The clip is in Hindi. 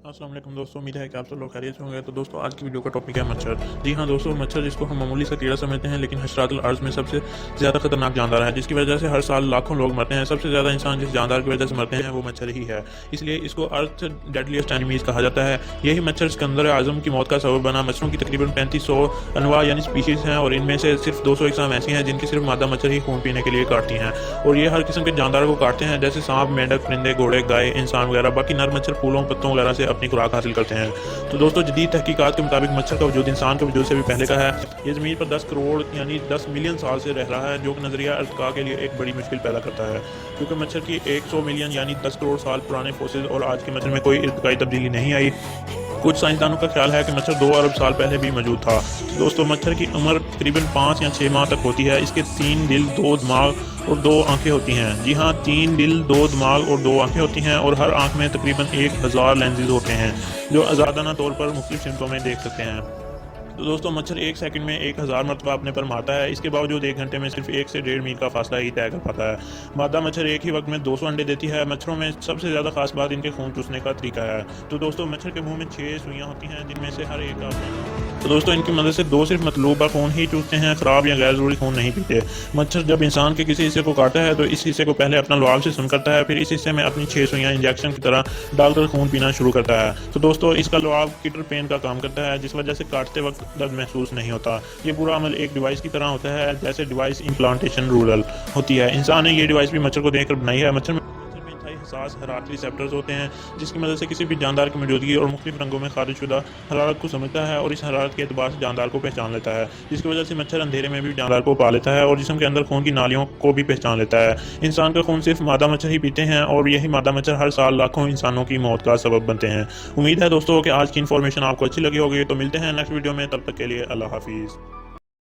अस्सलाम वालेकुम दोस्तों, उम्मीद है कि आप सब लोग खैरियत से होंगे। तो दोस्तों आज की वीडियो का टॉपिक है मच्छर। जी हाँ दोस्तों, मच्छर जिसको हम मामूली सा कीड़ा समझते हैं लेकिन हशरातुल अर्ज़ में सबसे ज़्यादा खतरनाक जानदार है, जिसकी वजह से हर साल लाखों लोग मरते हैं। सबसे ज़्यादा इंसान जिस जानदार की वजह से मरते हैं वो मच्छर ही है, इसलिए इसको अर्थ डेडलीस्ट एनिमीज़ कहा जाता है। यही मच्छर सिकंदर आज़म की मौत का सबब बना। मच्छरों की तकरीबन 3500 अनवा यानी स्पीशीज़ हैं और इनमें से सिर्फ 200 इकसाम ऐसी हैं जिनकी सिर्फ मादा मच्छर ही खून पीने के लिए काटती हैं, और ये हर किस्म के जानदारों को काटते हैं, जैसे सांप, मेंढक, परिंदे, घोड़े, गाय, इंसान वगैरह। बाकी नर मच्छर फूलों, पत्तों वगैरह से अपनी खुराक हासिल करते हैं। तो दोस्तों जदीद तहकीकात के मुताबिक मच्छर का वजूद इंसान के वजूद से भी पहले का है। ये ज़मीन पर 10 करोड़ यानी 10 मिलियन साल से रह रहा है, जो कि नज़रिया अर्तका के लिए एक बड़ी मुश्किल पैदा करता है, क्योंकि मच्छर की 100 मिलियन यानी 10 करोड़ साल पुराने फोसिल और आज के मच्छर में कोई इर्तिकाई तब्दीली नहीं आई। कुछ साइंसदानों का ख्याल है कि मच्छर 2 अरब साल पहले भी मौजूद था। दोस्तों मच्छर की उम्र तकरीबन 5 या 6 माह तक होती है। इसके 3 दिल, 2 दिमाग और 2 आंखें होती हैं। जी हाँ, 3 दिल, 2 दिमाग और 2 आंखें होती हैं, और हर आंख में तकरीबन 1000 लेंसेज होते हैं जो आज़ादाना तौर पर मुख्तलिफ सिमतों में देख सकते हैं। तो दोस्तों मच्छर 1 सेकंड में 1000 मरतबा अपने पर मारता है। इसके बावजूद 1 घंटे में सिर्फ 1 से 1.5 मील का फासला ही तय कर पाता है। मादा मच्छर एक ही वक्त में 200 अंडे देती है। मच्छरों में सबसे ज़्यादा खास बात इनके खून चूसने का तरीका है। तो दोस्तों मच्छर के मुंह में 6 सुइयाँ होती हैं, जिनमें से हर एक तो दोस्तों इनकी मदद से 2 सिर्फ मतलूबा खून ही चूसते हैं, ख़राब या गैर ज़रूरी खून नहीं पीते। मच्छर जब इंसान के किसी हिस्से को काटता है तो इस हिस्से को पहले अपना लुआब से सुन करता है, फिर इस हिस्से में अपनी 6 सुइयाँ इंजेक्शन की तरह डालकर खून पीना शुरू करता है। तो दोस्तों इसका लुआब किटर पेन का काम करता है, जिस वजह से काटते वक्त दर्द महसूस नहीं होता। ये पूरा अमल एक डिवाइस की तरह होता है, जैसे डिवाइस इम्प्लांटेशन रूरल होती है। इंसान ने ये डिवाइस भी मच्छर को देखकर बनाई है। मच्छर में इंतहाई हसास हरारती रिसेप्टर्स होते हैं, जिसकी मदद से किसी भी जानदार की मौजूदगी और मुख्तलिफ रंगों में खारिजशुदा हरारत को समझता है, और इस हरारत के एतबार से जानदार को पहचान लेता है, जिसकी वजह से मच्छर अंधेरे में भी जानदार को पा लेता है और जिस्म के अंदर खून की नालियों को भी पहचान लेता है। इंसान का खून सिर्फ मादा मच्छर ही पीते हैं, और यही मादा मच्छर हर साल लाखों इंसानों की मौत का सबब बनते हैं। उम्मीद है दोस्तों कि आज की इन्फॉर्मेशन आपको अच्छी लगी होगी। तो मिलते हैं नेक्स्ट वीडियो में, तब तक के लिए अल्लाह हाफिज़।